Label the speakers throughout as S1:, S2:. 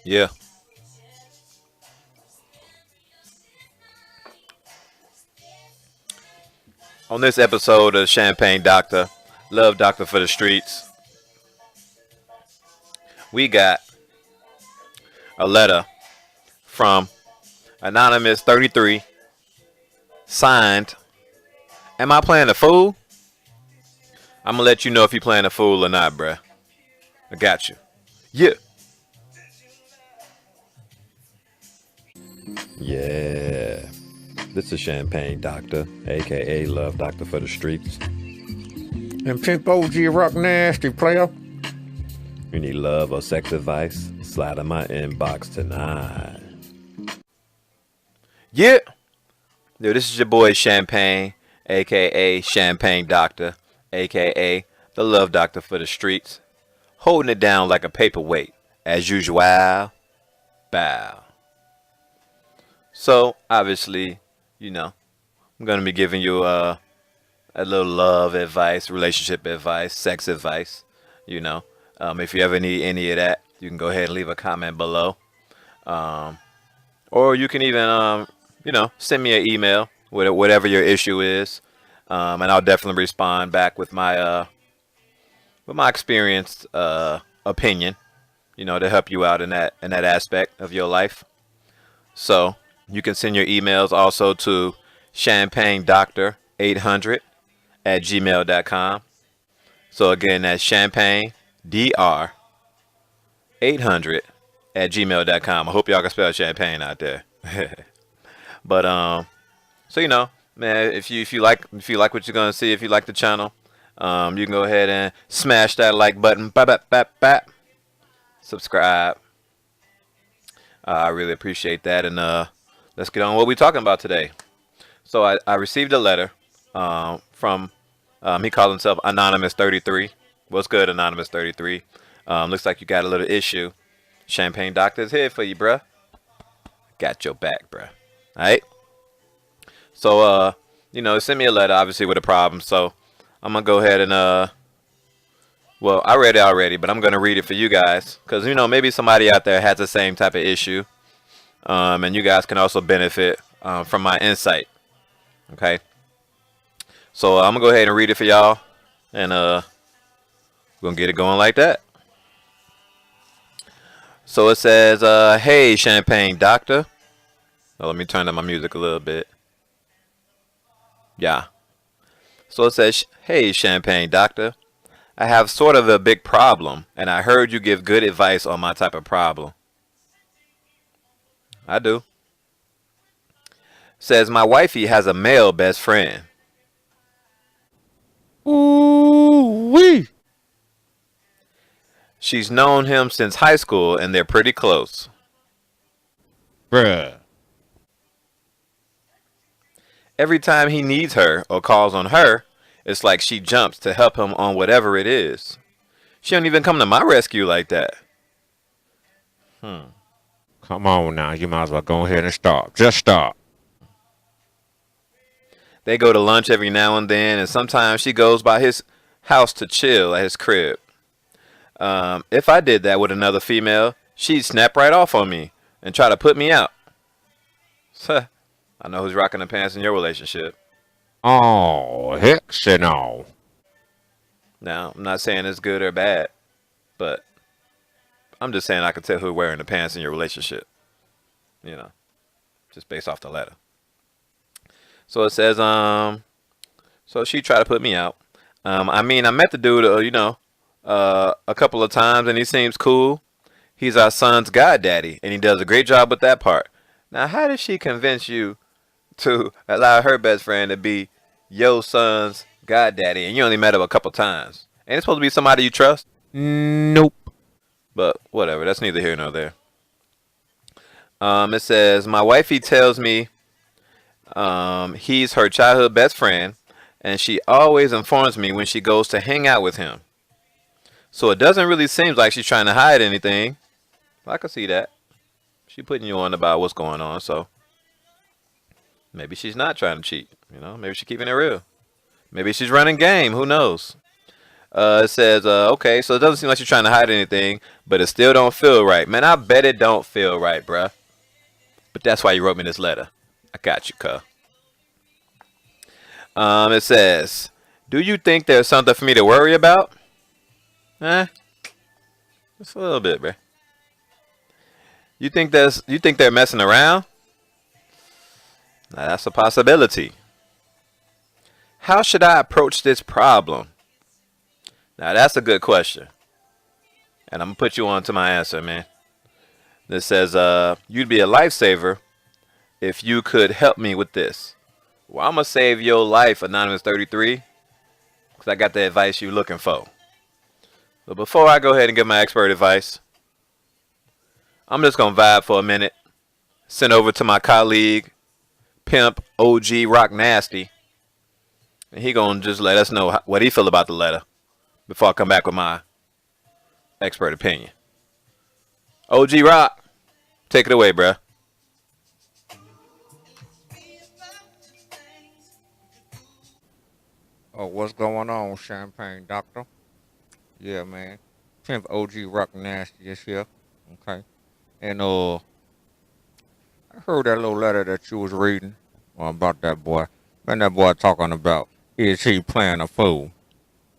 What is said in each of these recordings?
S1: Yeah. On this episode of Champagne Doctor, Love Doctor for the Streets, we got a letter from Anonymous 33 signed. Am I playing a fool? I'm gonna let you know if you playing a fool or not, bruh. I got you. Yeah. Yeah. This is Champagne Doctor, aka Love Doctor for the Streets.
S2: And Pimp OG rock nasty player.
S1: You need love or sex advice? Slide in my inbox tonight. Yeah. Yo, this is your boy Champagne, aka Champagne Doctor, aka the Love Doctor for the Streets. Holding it down like a paperweight. As usual. Bow. So, obviously, I'm going to be giving you a little love advice, relationship advice, sex advice. If you ever need any of that, you can go ahead and leave a comment below. Or you can even, send me an email with whatever your issue is. And I'll definitely respond back with my experienced opinion, to help you out in that aspect of your life. So you can send your emails also to ChampagneDr800@gmail.com. So again, that's ChampagneDr800@gmail.com. I hope y'all can spell champagne out there. But so man, if you like what you're gonna see, if you like the channel, you can go ahead and smash that like button. Bap, bap, bap, bap. Subscribe. I really appreciate that. And let's get on what we're talking about today. So I received a letter from, he called himself Anonymous 33. What's good, Anonymous 33? Looks like you got a little issue. Champagne Doctor's here for you, bruh. Got your back, bruh. Alright? So, send me a letter, obviously, with a problem. So I'm going to go ahead and, well, I read it already, but I'm going to read it for you guys. Because, maybe somebody out there has the same type of issue. And you guys can also benefit from my insight. Okay? So I'm going to go ahead and read it for y'all. And we're going to get it going like that. So it says, hey, Champagne Doctor. Oh, let me turn up my music a little bit. Yeah. So it says, hey, Champagne Doctor. I have sort of a big problem, and I heard you give good advice on my type of problem. I do. Says, my wifey has a male best friend.
S2: Ooh-wee.
S1: She's known him since high school, and they're pretty close.
S2: Bruh.
S1: Every time he needs her or calls on her, it's like she jumps to help him on whatever it is. She don't even come to my rescue like that.
S2: Come on now, you might as well go ahead and stop. Just stop.
S1: They go to lunch every now and then, and sometimes she goes by his house to chill at his crib. If I did that with another female, she'd snap right off on me and try to put me out. I know who's rocking the pants in your relationship.
S2: Oh, heck no.
S1: Now, I'm not saying it's good or bad, but I'm just saying I can tell who's wearing the pants in your relationship. Just based off the letter. So it says, so she tried to put me out. I met the dude, a couple of times, and he seems cool. He's our son's goddaddy, and he does a great job with that part. Now, how did she convince you to allow her best friend to be your son's goddaddy, and you only met him a couple times? Ain't it supposed to be somebody you trust?
S2: Nope.
S1: But whatever, that's neither here nor there. It says, my wifey tells me he's her childhood best friend, and she always informs me when she goes to hang out with him. So it doesn't really seem like she's trying to hide anything. I can see that. She's putting you on about what's going on, so maybe she's not trying to cheat. Maybe she's keeping it real. Maybe she's running game. Who knows? It says, okay, so it doesn't seem like you're trying to hide anything, but it still don't feel right. Man, I bet it don't feel right, bruh. But that's why you wrote me this letter. I got you, cuh. It says, do you think there's something for me to worry about? Eh, just a little bit, bruh. You think they're messing around? Now that's a possibility. How should I approach this problem? Now that's a good question. And I'm gonna put you on to my answer, man. This says, you'd be a lifesaver if you could help me with this. Well, I'm gonna save your life, Anonymous 33, because I got the advice you're looking for. But before I go ahead and give my expert advice, I'm just gonna vibe for a minute. Send over to my colleague, Pimp OG Rock Nasty, and he gonna just let us know what he feel about the letter before I come back with my expert opinion. OG Rock, take it away, bruh.
S2: Oh, what's going on, Champagne Doctor? Yeah, man. Pimp OG Rock Nasty is here. Okay. And I heard that little letter that you was reading about that boy. Man, that boy talking about is he playing a fool?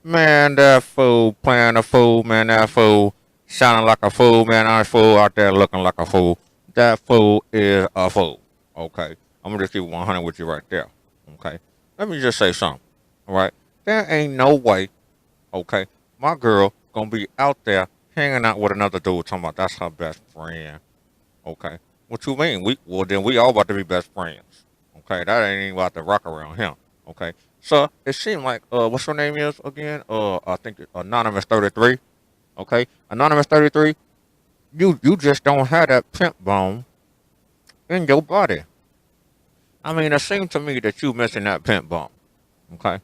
S2: Man, that fool playing a fool, man, that fool sounding like a fool, man, that fool out there looking like a fool. That fool is a fool. Okay. I'm gonna just keep 100 with you right there. Okay. Let me just say something. All right. There ain't no way, okay, my girl gonna be out there hanging out with another dude talking about that's her best friend. Okay. What you mean? Then we all about to be best friends. Okay, that ain't even about to rock around him. Okay. So it seemed like what's your name is again? I think Anonymous 33. Okay. Anonymous 33, you just don't have that pimp bone in your body. I mean, it seemed to me that you missing that pimp bone. Okay.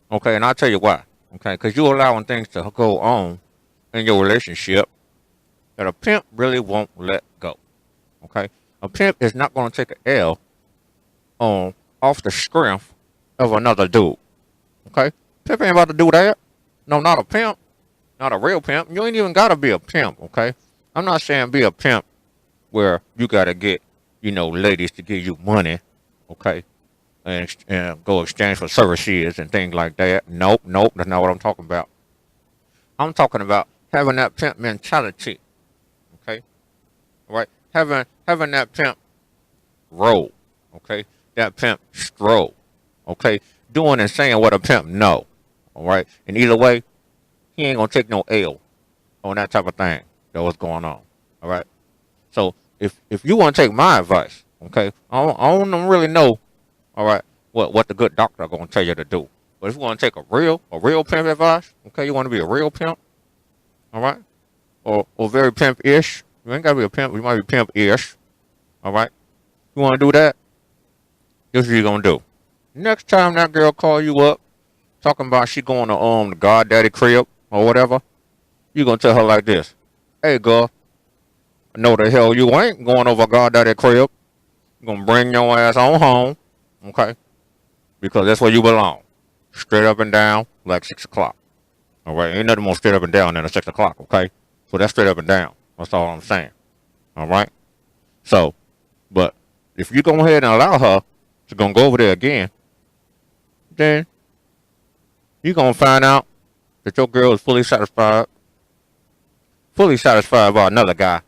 S2: Okay, and I'll tell you why. Okay, because you allowing things to go on in your relationship that a pimp really won't let go. Okay, a pimp is not going to take an L on off the strength of another dude. Okay, pimp ain't about to do that. No, not a pimp, not a real pimp. You ain't even got to be a pimp. Okay, I'm not saying be a pimp where you got to get ladies to give you money. Okay, and go exchange for services and things like that. Nope, that's not what I'm talking about. I'm talking about having that pimp mentality. Okay, all right, having that pimp roll. Okay, that pimp stroll. Okay, doing and saying what a pimp know. All right, and either way, he ain't gonna take no L on that type of thing. That what's going on. All right, so if you want to take my advice, okay, I don't really know. All right, what the good doctor are gonna tell you to do. But if you want to take a real pimp advice, okay, you want to be a real pimp, all right, or very pimp-ish. You ain't gotta be a pimp. You might be pimp-ish, all right. You want to do that? This is what you gonna do. Next time that girl call you up talking about she going to the goddaddy crib or whatever, you gonna tell her like this: Hey, girl, no the hell you ain't going over goddaddy crib. You gonna bring your ass on home. Okay? Because that's where you belong. Straight up and down, like 6 o'clock. All right? Ain't nothing more straight up and down than a 6 o'clock, okay? So that's straight up and down. That's all I'm saying. All right? So, but if you go ahead and allow her to go over there again, then you're going to find out that your girl is fully satisfied by another guy.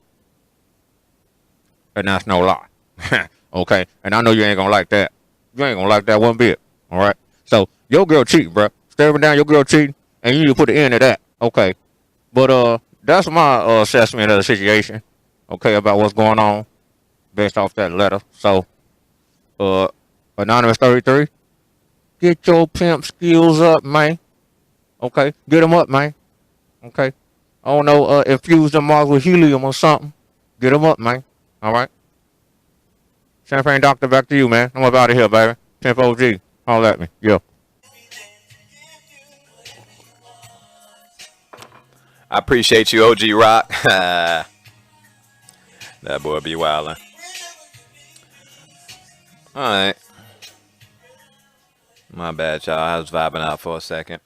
S2: And that's no lie. Okay? And I know you ain't going to like that. You ain't gonna like that one bit, all right? So your girl cheating, bro. Staring down your girl cheating, and you need to put an end to that, okay? But that's my assessment of the situation, okay, about what's going on based off that letter. So, Anonymous 33, get your pimp skills up, man. Okay, get them up, man. Okay, I don't know, infuse them all with helium or something. Get them up, man. All right. Champagne Doctor, back to you, man. I'm up out of here, baby. Pimp OG, holler at me. Yo.
S1: I appreciate you, OG Rock. That boy be wildin'. All right. My bad, y'all. I was vibing out for a second.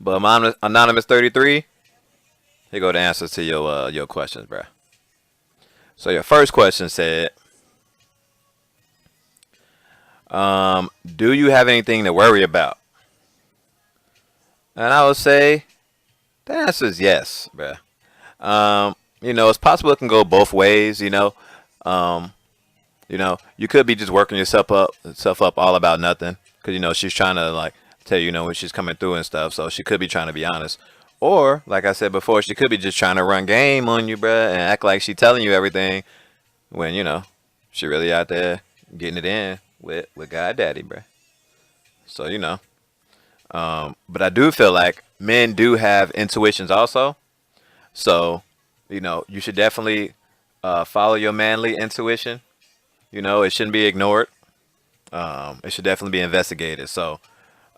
S1: But Anonymous 33, here go the answers to your questions, bruh. So your first question said, do you have anything to worry about? And I would say the answer is yes, bruh. It's possible it can go both ways. Um, you could be just working yourself up all about nothing, because she's trying to like tell you, when she's coming through and stuff. So she could be trying to be honest, or like I said before, she could be just trying to run game on you, bruh, and act like she telling you everything when she really out there getting it in with God Daddy, bruh. So but I do feel like men do have intuitions also. So you should definitely follow your manly intuition. It shouldn't be ignored. It should definitely be investigated. So,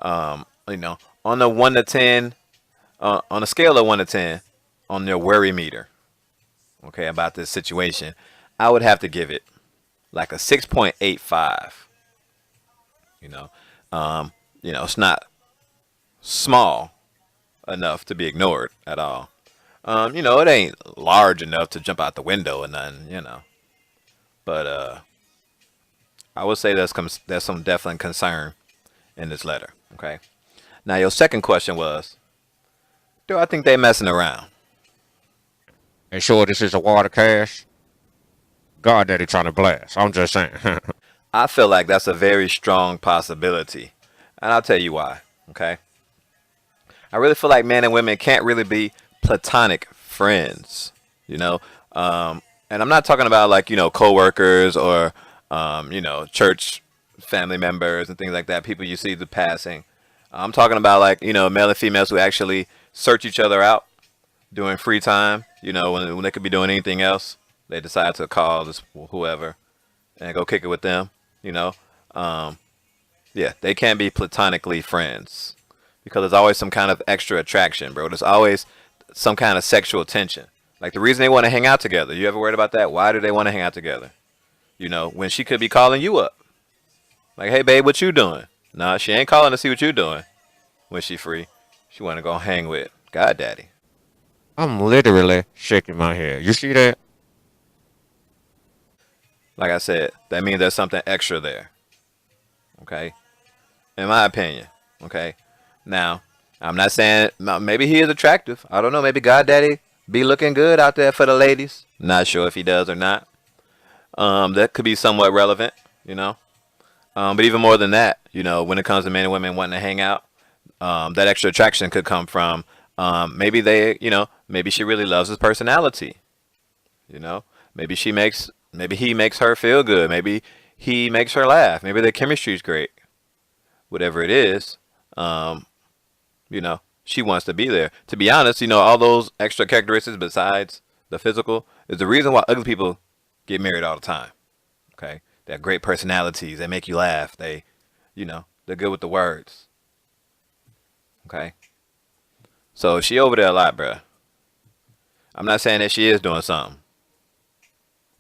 S1: on the 1 to 10, on a scale of 1 to 10, on your worry meter, okay, about this situation, I would have to give it like a 6.85. You know, it's not small enough to be ignored at all. It ain't large enough to jump out the window or nothing. But I would say there's some definite concern in this letter. Okay. Now your second question was, do I think they messing around?
S2: And sure, this is a water cash. God Daddy trying to blast. I'm just saying.
S1: I feel like that's a very strong possibility, and I'll tell you why. Okay. I really feel like men and women can't really be platonic friends. You know, and I'm not talking about like coworkers or church family members and things like that. People you see the passing. I'm talking about like male and females who actually search each other out during free time. When they could be doing anything else, they decide to call this whoever and go kick it with them. Yeah, they can't be platonically friends because there's always some kind of extra attraction, bro. There's always some kind of sexual tension. Like the reason they want to hang out together. You ever worried about that? Why do they want to hang out together? When she could be calling you up. Like, hey, babe, what you doing? Nah, she ain't calling to see what you doing when she free. She want to go hang with God Daddy.
S2: I'm literally shaking my head. You see that?
S1: Like I said, that means there's something extra there. Okay? In my opinion. Okay? Now, I'm not saying maybe he is attractive. I don't know. Maybe God Daddy be looking good out there for the ladies. Not sure if he does or not. That could be somewhat relevant. But even more than that, when it comes to men and women wanting to hang out, that extra attraction could come from maybe maybe she really loves his personality. Maybe he makes her feel good. Maybe he makes her laugh. Maybe their chemistry is great. Whatever it is, she wants to be there. To be honest, all those extra characteristics besides the physical is the reason why ugly people get married all the time. Okay? They have great personalities. They make you laugh. They're good with the words. Okay? So she over there a lot, bruh. I'm not saying that she is doing something,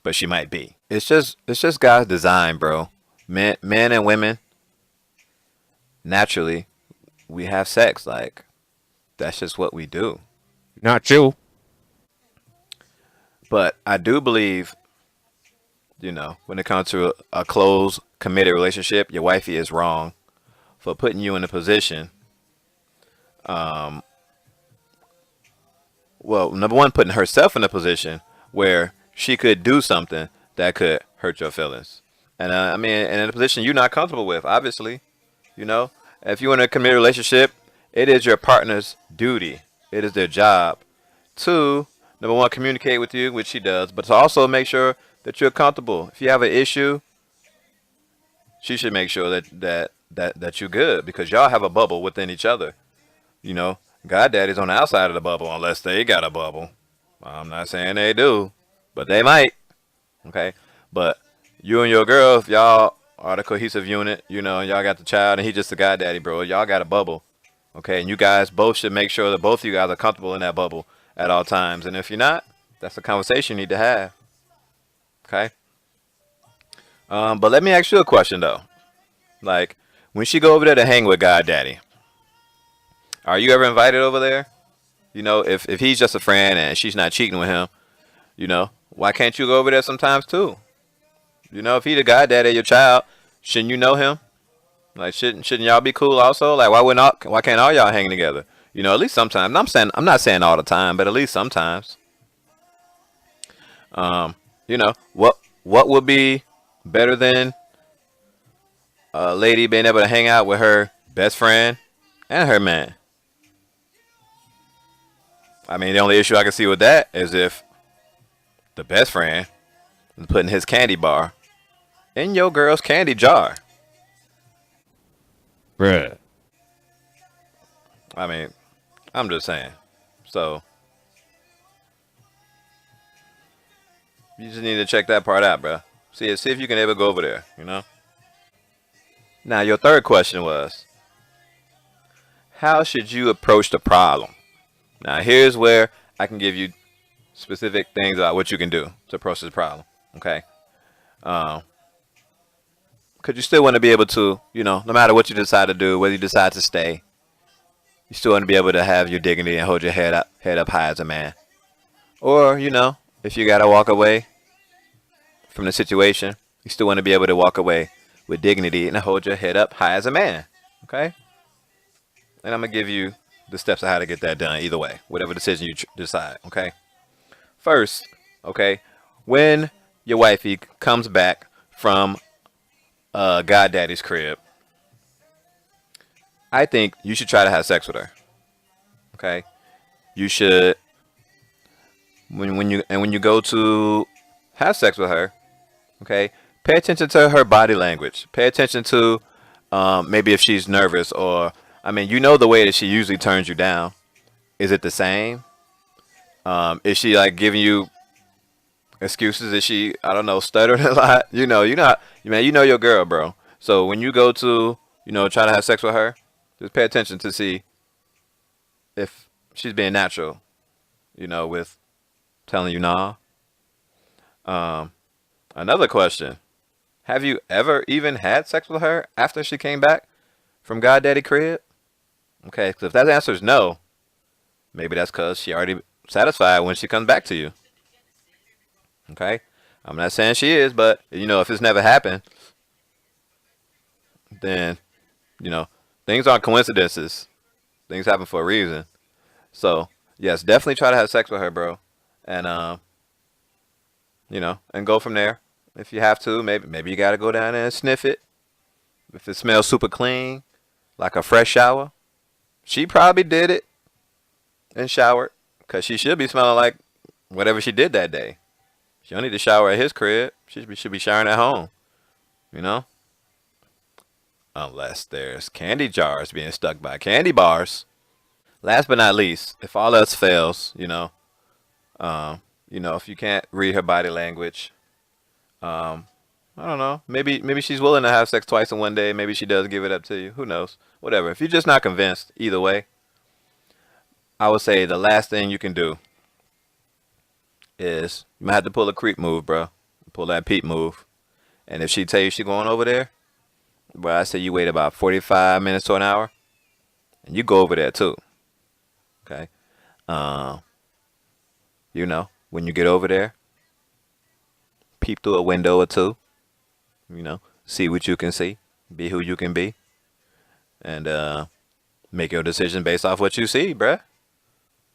S1: but she might be. It's just God's design, bro. Men and women, naturally, we have sex. Like, that's just what we do.
S2: Not you.
S1: But I do believe, when it comes to a close, committed relationship, your wifey is wrong for putting you in a position. Well, number one, putting herself in a position where she could do something that could hurt your feelings. And and in a position you're not comfortable with, obviously. If you're in a committed relationship, it is your partner's duty. It is their job to, number one, communicate with you, which she does, but to also make sure that you're comfortable. If you have an issue, she should make sure that you're good, because y'all have a bubble within each other. God Daddy's on the outside of the bubble unless they got a bubble. I'm not saying they do, but they might. Okay? But you and your girl, if y'all are the cohesive unit, and y'all got the child and he just the God Daddy, bro, y'all got a bubble. Okay? And you guys both should make sure that both of you guys are comfortable in that bubble at all times. And if you're not, that's a conversation you need to have. Okay? But let me ask you a question, though. Like, when she go over there to hang with God Daddy, Are you ever invited over there? You know, if he's just a friend and she's not cheating with him, you know, why can't you go over there sometimes too? You know, if he the goddaddy of your child, shouldn't you know him? Like, shouldn't y'all be cool also? Like, why can't all y'all hang together? You know, at least sometimes. And I'm not saying all the time, but at least sometimes. Um, you know, what would be better than a lady being able to hang out with her best friend and her man? I mean, the only issue I can see with that is if the best friend is putting his candy bar in your girl's candy jar.
S2: Bruh.
S1: I mean, I'm just saying. So you just need to check that part out, bro. See if you can ever go over there. You know. Now your third question was, how should you approach the problem? Now here's where I can give you specific things about what you can do to approach this problem. Okay. Um, Cause you still want to be able to, you know, no matter what you decide to do, whether you decide to stay, you still want to be able to have your dignity and hold your head up high as a man. Or, you know, if you gotta walk away from the situation, you still want to be able to walk away with dignity and hold your head up high as a man. Okay? And I'm gonna give you the steps of how to get that done either way, whatever decision you decide. Okay? First, okay, when your wifey comes back from goddaddy's crib, I think you should try to have sex with her. Okay? You should when you go to have sex with her, okay, pay attention to her body language. Pay attention to maybe if she's nervous, or I mean, you know the way that she usually turns you down. Is it the same? Is she like giving you excuses? Is she, I don't know, stuttering a lot? You know your girl, bro. So when you go to, you know, try to have sex with her, just pay attention to see if she's being natural, you know, with telling you nah. Um, Another question. Have you ever even had sex with her after she came back from Goddaddy crib? Okay, so if that answer is no, maybe that's because she already satisfied when she comes back to you. Okay? I'm not saying she is, but, you know, if it's never happened, then, you know, things aren't coincidences. Things happen for a reason. So, yes, definitely try to have sex with her, bro. And, you know, and go from there. If you have to, maybe you gotta go down there and sniff it. If it smells super clean, like a fresh shower, she probably did it and showered, cause she should be smelling like whatever she did that day. She don't need to shower at his crib. Should be showering at home. You know, unless there's candy jars being stuck by candy bars. Last but not least, if all else fails, you know, if you can't read her body language, um, I don't know. Maybe she's willing to have sex twice in one day. Maybe she does give it up to you. Who knows? Whatever. If you're just not convinced, either way, I would say the last thing you can do is you might have to pull a creep move, bro. Pull that peep move. And if she tell you she going over there, well, I say you wait about 45 minutes to an hour, and you go over there too. Okay. Um, you know, when you get over there, peep through a window or two. You know, see what you can see, be who you can be, and make your decision based off what you see, bruh.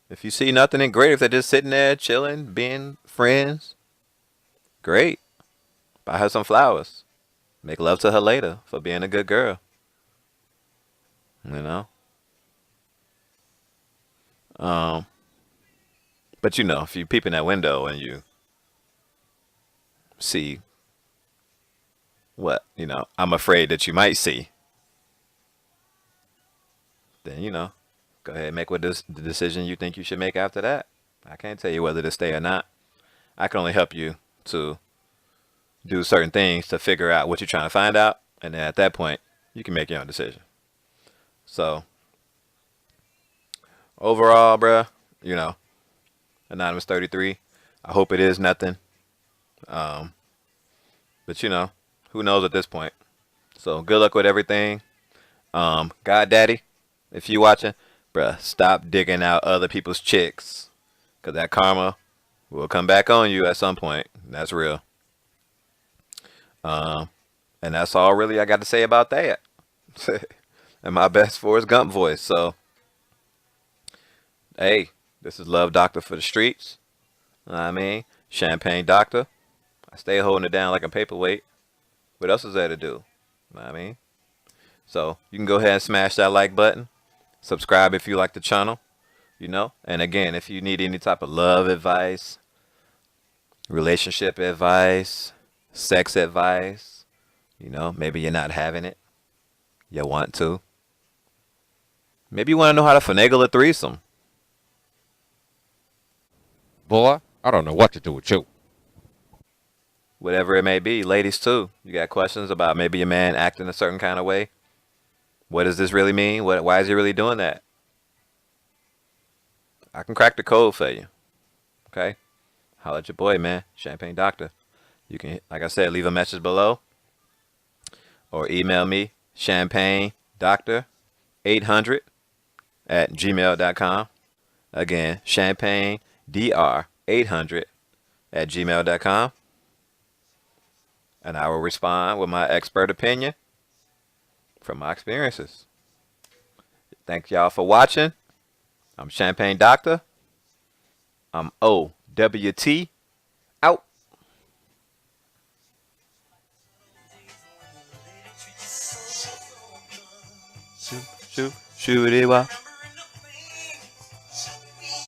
S1: If you see nothing, then great. If they're just sitting there chilling, being friends, great. Buy her some flowers. Make love to her later for being a good girl. You know. Um, but you know, if you peep in that window and you see what, you know, I'm afraid that you might see, then, you know, go ahead and make the decision you think you should make after that. I can't tell you whether to stay or not. I can only help you to do certain things to figure out what you're trying to find out. And then at that point, you can make your own decision. So, overall, bruh, you know, Anonymous 33, I hope it is nothing. Um, but, you know, who knows at this point. So, good luck with everything. God Daddy, if you watching, Bruh, stop digging out other people's chicks. Because that karma will come back on you at some point. That's real. Um, and that's all really I got to say about that. And my best Forrest Gump voice. So, hey, this is Love Doctor for the streets. Know what I mean? Champagne Doctor. I stay holding it down like a paperweight. What else is there to do? Know what I mean? So, you can go ahead and smash that like button. Subscribe if you like the channel. And again, if you need any type of love advice, relationship advice, sex advice, maybe you're not having it. You want to. Maybe you want to know how to finagle a threesome.
S2: Boy, I don't know what to do with you.
S1: Whatever it may be. Ladies too. You got questions about maybe your man acting a certain kind of way? What does this really mean? Why is he really doing that? I can crack the code for you. Okay? Holla at your boy, man. Champagne Doctor. You can, like I said, leave a message below. Or email me, champagnedr800@gmail.com. Again, champagnedr800@gmail.com. And I will respond with my expert opinion from my experiences. Thank y'all for watching. I'm Champagne Doctor. I'm OWT out. Shoot it,